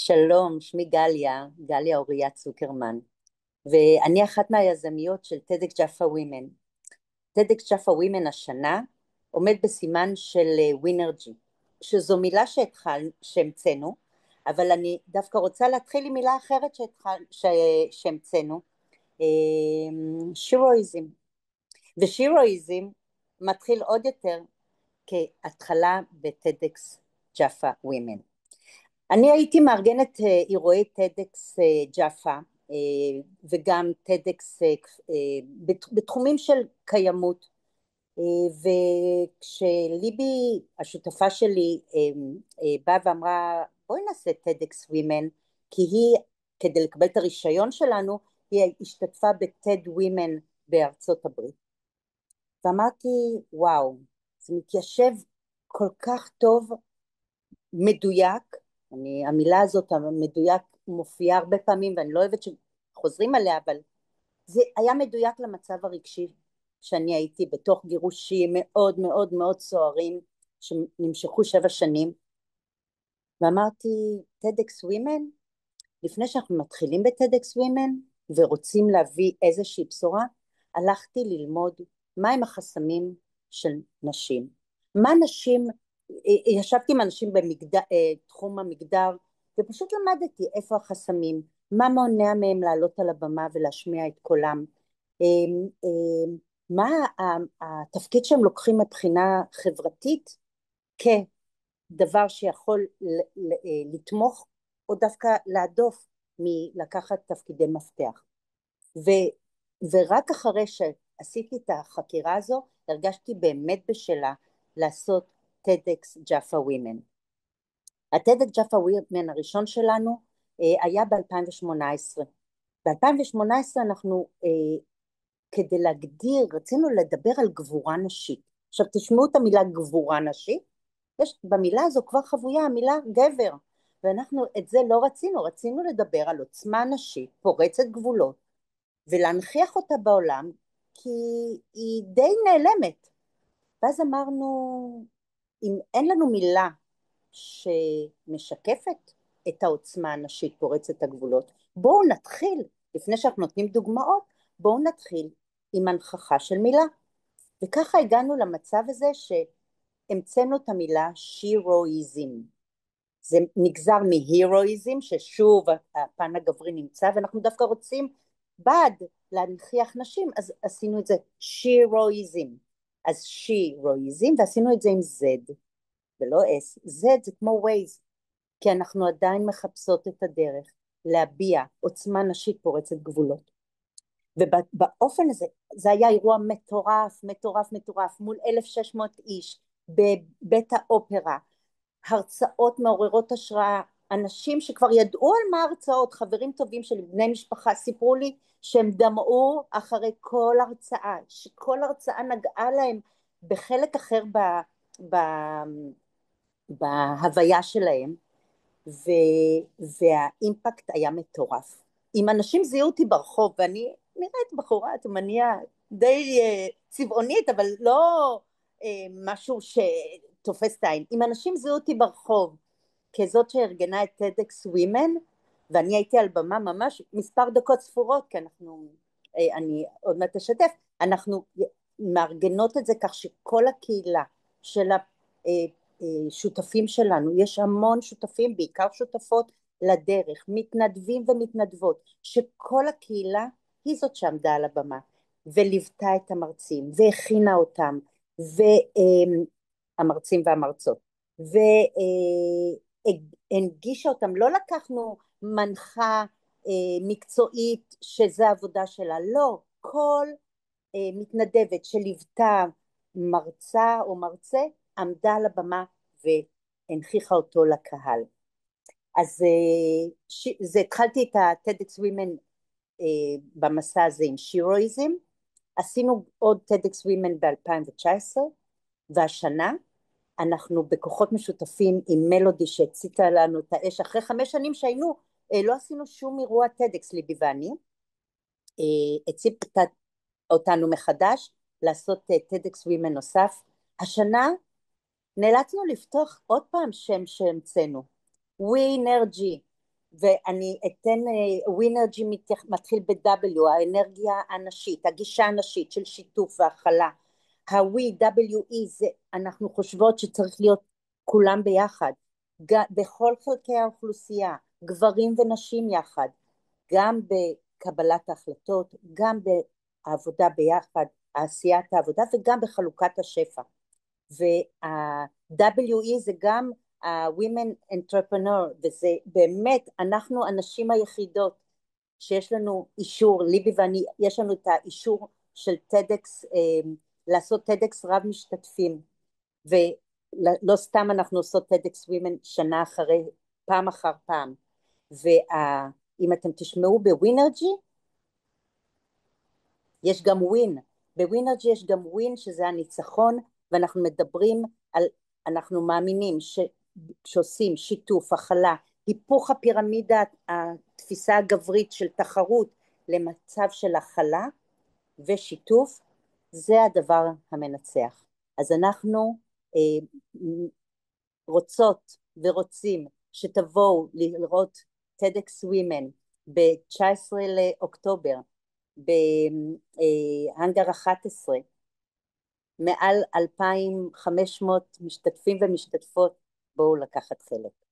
שלום, שמי גליה, גליה אוריה צוקרמן, ואני אחת מהיזמיות של TEDx Jaffa Women. TEDx Jaffa Women השנה עומד בסימן של ווינרג'י, שזו מילה שהמצאנו, אבל אני דווקא רוצה להתחיל עם מילה אחרת שהמצאנו, שירואיזם. ושירואיזם מתחיל עוד יותר כהתחלה ב-TEDx Jaffa Women. אני הייתי מארגנת אירועי TEDx ג'אפה וגם TEDx בתחומים של קיימות, וכשליבי השותפה שלי באה ואמרה בואי נעשה TEDx Women, כי היא כדי לקבל את הרישיון שלנו היא השתתפה ב-TED Women בארצות הברית, ואמרתי וואו, זה מתיישב כל כך טוב, מדויק. המילה הזאת המדויק מופיעה הרבה פעמים ואני לא אוהבת שחוזרים עליה, אבל זה היה מדויק למצב הרגשי שאני הייתי בתוך גירושים מאוד מאוד מאוד סוערים שנמשכו 7 שנים, ואמרתי TEDx Women, לפני שאנחנו מתחילים ב-TEDx Women ורוצים להביא איזושהי בשורה, הלכתי ללמוד מהם החסמים של נשים, מה נשים, ישבתי עם אנשים בתחום המגדר ופשוט למדתי איפה החסמים, מה מונע מהם לעלות על הבמה ולהשמיע את קולם, מה התפקיד שהם לוקחים מבחינה חברתית כדבר שיכול לתמוך או דווקא להדוף מלקחת תפקידי מפתח. ורק אחרי שעשיתי את החקירה הזו הרגשתי באמת בשלה לעשות TEDx Jaffa Women. ה-TEDx Jaffa Women הראשון שלנו היה ב-2018. ב-2018 אנחנו כדי להגדיר, רצינו לדבר על גבורה נשית. עכשיו תשמעו את המילה גבורה נשית, יש במילה הזו כבר חבויה המילה גבר, ואנחנו את זה לא רצינו, רצינו לדבר על עוצמה נשית פורצת גבולות ולהנכיח אותה בעולם, כי היא די נעלמת. ואז אמרנו אם אין לנו מילה שמשקפת את העוצמה הנשית פורצת הגבולות, בואו נתחיל, לפני שאנחנו נותנים דוגמאות, בואו נתחיל עם הנכחה של מילה. וככה הגענו למצב הזה שהמצאנו את המילה שירואיזם. זה נגזר מהירואיזם, ששוב הפן הגברי נמצא, ואנחנו דווקא רוצים בעד להנכיח נשים, אז עשינו את זה שירואיזם. אז שירואיזם, ועשינו את זה עם Z ולא S. Z זה כמו Waze, כי אנחנו עדיין מחפשות את הדרך להביע עוצמה נשית פורצת גבולות. ובאופן הזה, זה היה אירוע מטורף, מטורף, מטורף, מול 1,600 איש, בבית האופרה, הרצאות מעוררות השראה, אנשים שכבר ידעו על מה הרצאות, חברים טובים של בני משפחה, סיפרו לי שהם דמעו אחרי כל הרצאה, שכל הרצאה נגעה להם בחלק אחר ב, בהוויה שלהם, והאימפקט היה מטורף. אם אנשים זיהו אותי ברחוב, ואני נראית בחורה תימניה די צבעונית, אבל לא משהו שתופס את העין, אם אנשים זיהו אותי ברחוב כזאת שארגנה את TEDx Women, ואני הייתי על במה ממש מספר דקות ספורות, כי אני עוד מעט אשתף, אנחנו מארגנות את זה כך שכל הקהילה של השותפים שלנו, יש המון שותפים, בעיקר שותפות לדרך, מתנדבים ומתנדבות, שכל הקהילה היא זאת שעמדה על הבמה וליוותה את המרצים והכינה אותם, והמרצים והמרצות, והנגישה אותם. לא לקחנו מנחה מקצועית שזה העבודה שלה, לא, כל מתנדבת שליוותה מרצה או מרצה עמדה על הבמה והנכיחה אותו לקהל. אז התחלתי את ה-TEDx Women במסע הזה עם שירואיזם, עשינו עוד TEDx Women ב-2019, והשנה אנחנו בכוחות משותפים עם מלודי שהציתה לנו את האש, אחרי 5 שנים שהיינו, לא עשינו שום אירוע TEDx, ליבי ואני, הציתה אותנו מחדש לעשות TEDx Women נוסף. השנה נאלצנו לפתוח עוד פעם שם שהמצאנו, ווינרג'י, ואני אתן, ווינרג'י מתחיל ב-W, האנרגיה הנשית, הגישה הנשית של שיתוף והכלה. ה-We, W-E, זה אנחנו חושבות שצריך להיות כולם ביחד, בכל חלקי האוכלוסייה, גברים ונשים יחד, גם בקבלת ההחלטות, גם בעבודה ביחד, עשיית העבודה, וגם בחלוקת השפע. וה-WE זה גם ה-Women Entrepreneur, וזה באמת, אנחנו הנשים היחידות שיש לנו אישור, ליבי ואני, יש לנו את האישור של TEDx, לעשות TEDx רב משתתפים, ולא סתם אנחנו עושות TEDx Women שנה אחרי, פעם אחר פעם, ואם אתם תשמעו בווינרג'י, יש גם ווין, בווינרג'י יש גם ווין שזה הניצחון, ואנחנו מדברים על, אנחנו מאמינים שעושים שיתוף, הכלה, היפוך הפירמידה, התפיסה הגברית של תחרות למצב של הכלה ושיתוף, זה הדבר המנצח. אז אנחנו רוצות ורוצים שתבואו לראות TEDx Women ב-19 לאוקטובר בהנגר 11, מעל 2,500 משתתפים ומשתתפות, בואו לקחת חלק.